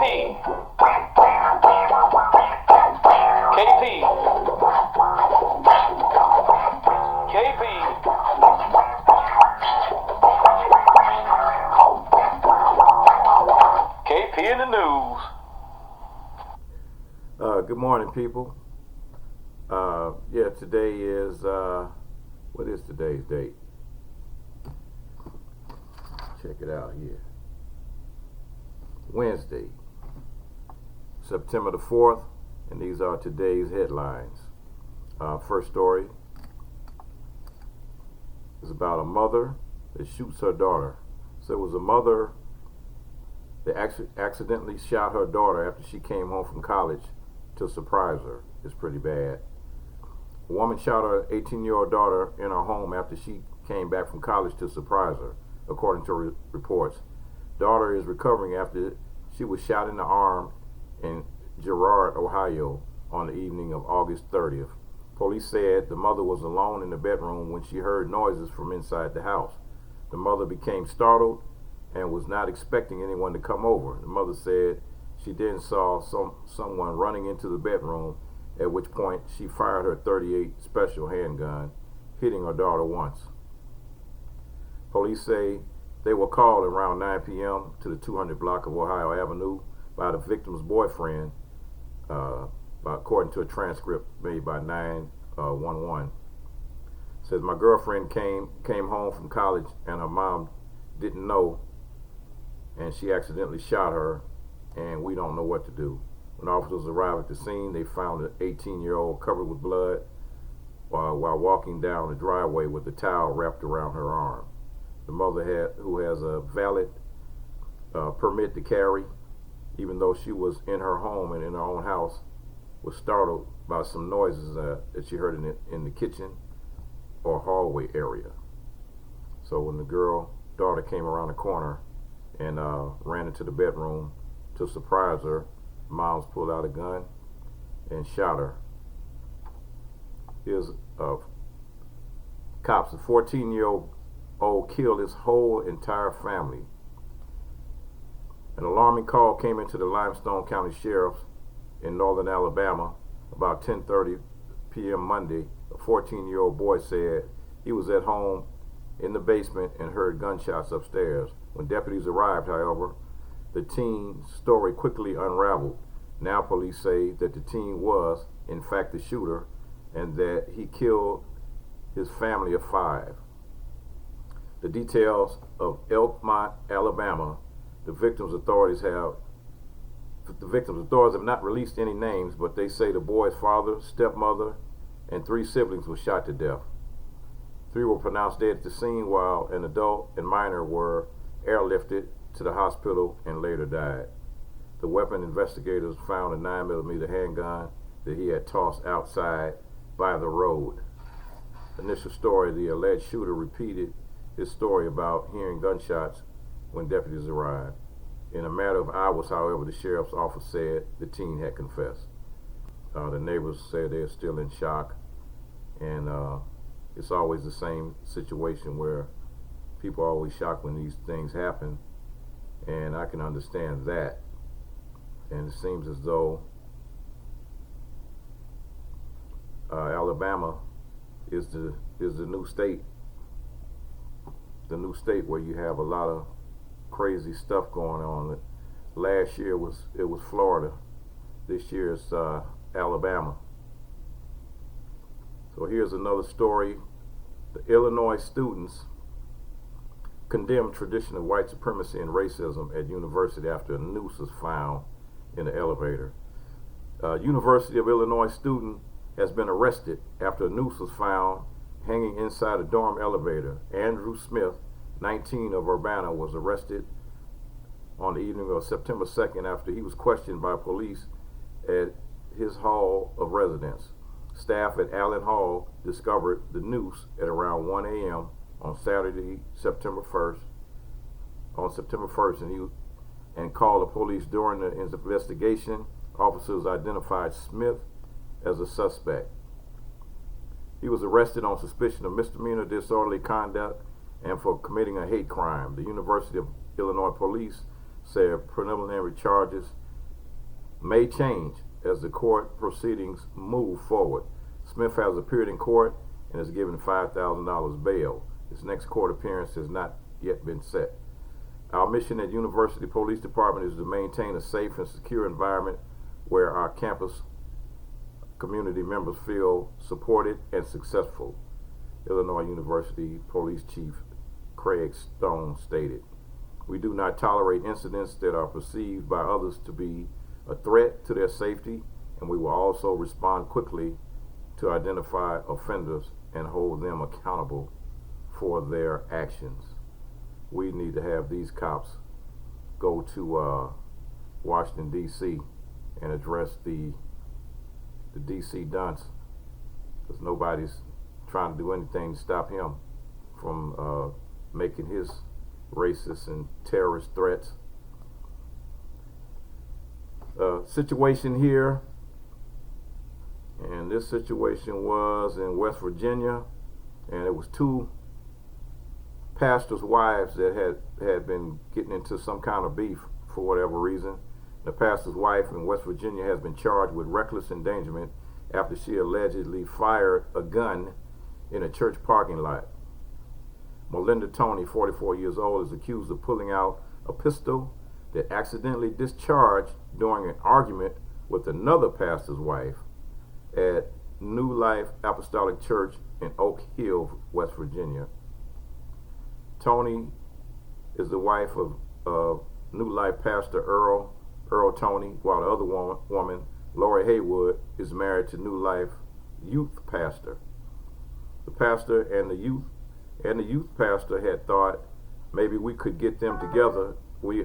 KP in the news. Good morning, people. Today is, what is today's date? Check it out here. Wednesday, September the 4th, and these are today's headlines. First story is about a mother that shoots her daughter. So it was a mother that accidentally shot her daughter after she came home from college to surprise her. It's pretty bad. A woman shot her 18-year-old daughter in her home after she came back from college to surprise her, according to reports. Daughter is recovering after she was shot in the arm in Girard, Ohio on the evening of August 30th. Police said the mother was alone in the bedroom when she heard noises from inside the house. The mother became startled and was not expecting anyone to come over. The mother said she then saw someone running into the bedroom, at which point she fired her .38 special handgun, hitting her daughter once. Police say they were called around 9 p.m. to the 200 block of Ohio Avenue by the victim's boyfriend, according to a transcript made by 911. Says, my girlfriend came home from college and her mom didn't know, and she accidentally shot her, and we don't know what to do. When officers arrived at the scene, they found an 18-year-old covered with blood while walking down the driveway with a towel wrapped around her arm. The mother, who has a valid permit to carry, even though she was in her home and in her own house, was startled by some noises that she heard in the kitchen or hallway area. So when the daughter came around the corner and ran into the bedroom to surprise her, Moms pulled out a gun and shot her. Here's cops. A 14-year-old killed his whole entire family. An alarming call came into the Limestone County Sheriff's in northern Alabama about 10:30 p.m. Monday. A 14-year-old boy said he was at home in the basement and heard gunshots upstairs. When deputies arrived, however, the teen's story quickly unraveled. Now police say that the teen was, in fact, the shooter and that he killed his family of 5. The details of Elkmont, Alabama. The victim's authorities have not released any names, but they say the boy's father, stepmother, and 3 siblings were shot to death. 3 were pronounced dead at the scene, while an adult and minor were airlifted to the hospital and later died. The weapon investigators found a 9mm handgun that he had tossed outside by the road. Initial story, the alleged shooter repeated his story about hearing gunshots when deputies arrived. In a matter of hours, however, the sheriff's office said the teen had confessed. The neighbors said they're still in shock, and it's always the same situation where people are always shocked when these things happen, and I can understand that. And it seems as though Alabama is the new state, where you have a lot of crazy stuff going on. Last year it was Florida. This year it's Alabama. So here's another story. The Illinois students condemned tradition of white supremacy and racism at university after a noose was found in the elevator. University of Illinois student has been arrested after a noose was found hanging inside a dorm elevator. Andrew Smith, 19, of Urbana, was arrested on the evening of September 2nd after he was questioned by police at his hall of residence. Staff at Allen Hall discovered the noose at around 1 a.m. on Saturday, September 1st, and called the police. During the investigation, officers identified Smith as a suspect. He was arrested on suspicion of misdemeanor disorderly conduct and for committing a hate crime. The University of Illinois police said preliminary charges may change as the court proceedings move forward. Smith has appeared in court and is given $5,000 bail. His next court appearance has not yet been set. Our mission at University Police Department is to maintain a safe and secure environment where our campus community members feel supported and successful, Illinois University Police Chief Craig Stone stated. We do not tolerate incidents that are perceived by others to be a threat to their safety, and we will also respond quickly to identify offenders and hold them accountable for their actions. We need to have these cops go to Washington, D.C. and address the D.C. dunce, because nobody's trying to do anything to stop him from making his racist and terrorist threats. Situation here, and this situation was in West Virginia, and it was two pastors' wives that had been getting into some kind of beef for whatever reason. The pastor's wife in West Virginia has been charged with reckless endangerment after she allegedly fired a gun in a church parking lot. Melinda Tony, 44 years old, is accused of pulling out a pistol that accidentally discharged during an argument with another pastor's wife at New Life Apostolic Church in Oak Hill, West Virginia. Tony is the wife of New Life pastor Earl Tony, while the other woman, Lori Haywood, is married to New Life youth pastor. The pastor and the youth pastor had thought maybe we could get them together. We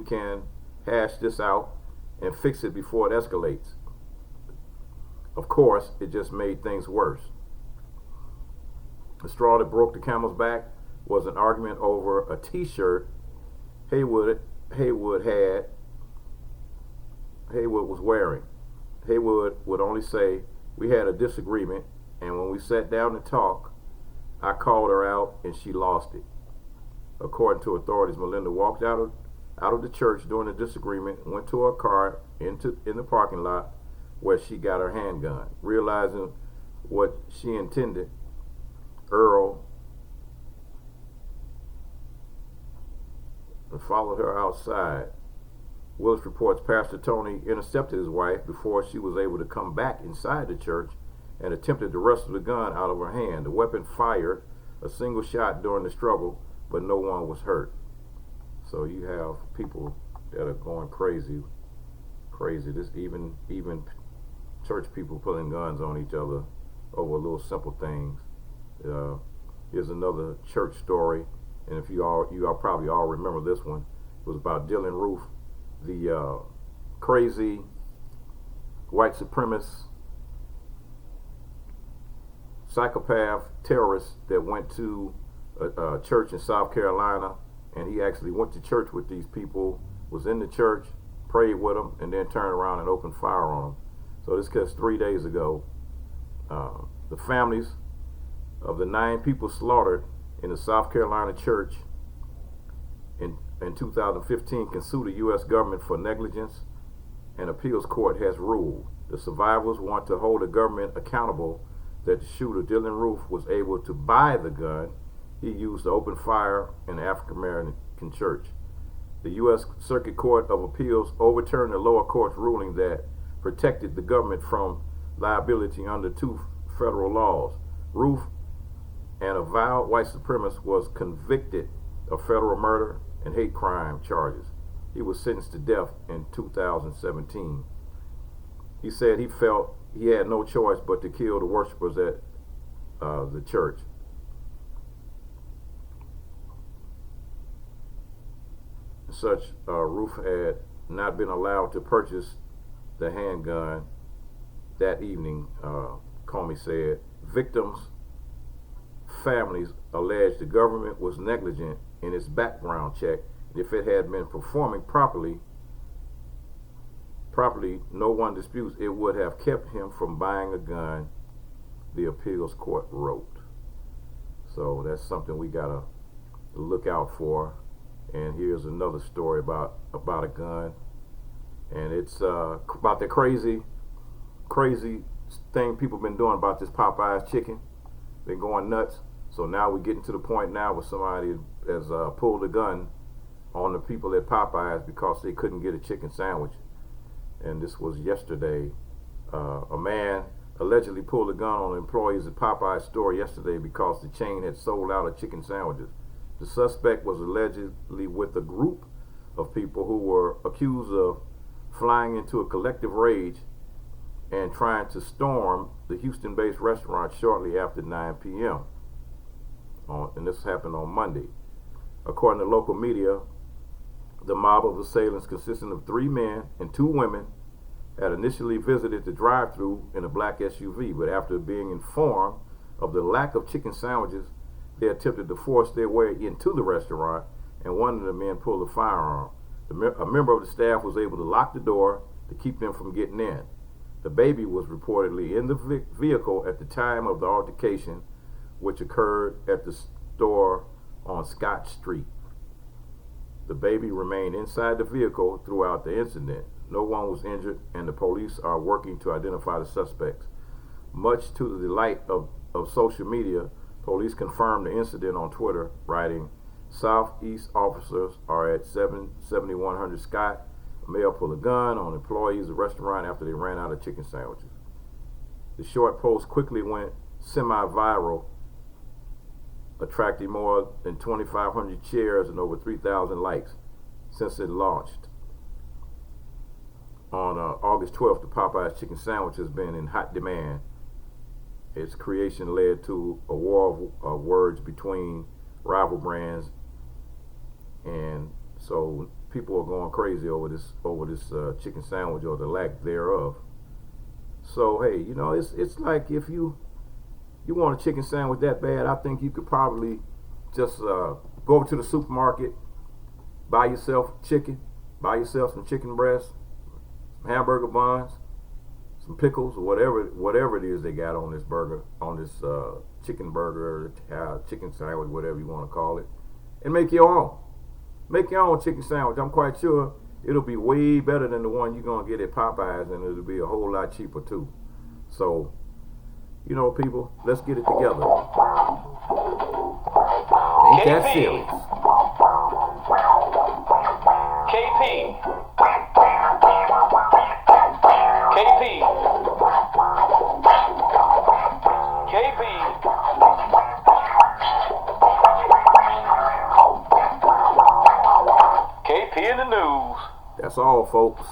can hash this out and fix it before it escalates. Of course, it just made things worse. The straw that broke the camel's back was an argument over a t-shirt Haywood was wearing. Haywood would only say, "We had a disagreement, and when we sat down to talk, I called her out and she lost it." According to authorities, Melinda walked out of the church during the disagreement and went to her car in the parking lot where she got her handgun. Realizing what she intended, Earl followed her outside. Willis reports Pastor Tony intercepted his wife before she was able to come back inside the church and attempted to wrestle the gun out of her hand. The weapon fired a single shot during the struggle, but no one was hurt. So you have people that are going crazy. This even church people pulling guns on each other over little simple things. Here's another church story, and if you all probably all remember this one. It was about Dylan Roof, the crazy white supremacist psychopath terrorist that went to a church in South Carolina, and he actually went to church with these people, was in the church, prayed with them, and then turned around and opened fire on them. So this was 3 days ago. The families of the 9 people slaughtered in the South Carolina church in 2015 can sue the U.S. government for negligence. An appeals court has ruled. The survivors want to hold the government accountable that the shooter, Dylan Roof, was able to buy the gun he used to open fire in the African American church. The U.S. Circuit Court of Appeals overturned the lower court's ruling that protected the government from liability under 2 federal laws. Roof, an avowed white supremacist, was convicted of federal murder and hate crime charges. He was sentenced to death in 2017. He said he felt he had no choice but to kill the worshipers at the church. Such Roof had not been allowed to purchase the handgun that evening. Comey said victims' families alleged the government was negligent in its background check. If it had been performing properly, no one disputes it would have kept him from buying a gun, the appeals court wrote. So that's something we gotta look out for. And here's another story about a gun And it's about the crazy thing people been doing about this Popeyes chicken. Been going nuts. So now we're getting to the point now where somebody has pulled a gun on the people at Popeyes because they couldn't get a chicken sandwich. And this was yesterday. A man allegedly pulled a gun on employees at Popeyes store yesterday because the chain had sold out of chicken sandwiches. The suspect was allegedly with a group of people who were accused of flying into a collective rage and trying to storm the Houston-based restaurant shortly after 9 p.m. And this happened on Monday. According to local media, the mob of assailants, consisting of 3 men and 2 women, had initially visited the drive-thru in a black SUV, but after being informed of the lack of chicken sandwiches, they attempted to force their way into the restaurant, and one of the men pulled a firearm. A member of the staff was able to lock the door to keep them from getting in. The baby was reportedly in the vehicle at the time of the altercation, which occurred at the store on Scott Street. The baby remained inside the vehicle throughout the incident. No one was injured, and the police are working to identify the suspects. Much to the delight of social media, police confirmed the incident on Twitter, writing, "Southeast officers are at 7100 Scott. A male pulled a gun on employees of the restaurant after they ran out of chicken sandwiches." The short post quickly went semi-viral, attracting more than 2,500 shares and over 3,000 likes since it launched. On August 12th, the Popeyes chicken sandwich has been in hot demand. Its creation led to a war of words between rival brands, and so people are going crazy over this chicken sandwich, or the lack thereof. So hey, you know, it's like if you want a chicken sandwich that bad, I think you could probably just go over to the supermarket, buy yourself chicken, buy yourself some chicken breasts, some hamburger buns, some pickles, or whatever it is they got on this burger, on this chicken burger, chicken sandwich, whatever you want to call it, and make your own. Make your own chicken sandwich. I'm quite sure it'll be way better than the one you're gonna get at Popeyes, and it'll be a whole lot cheaper too. So, you know, people, let's get it together. Ain't that serious? KP. KP. KP. KP in the news. That's all, folks.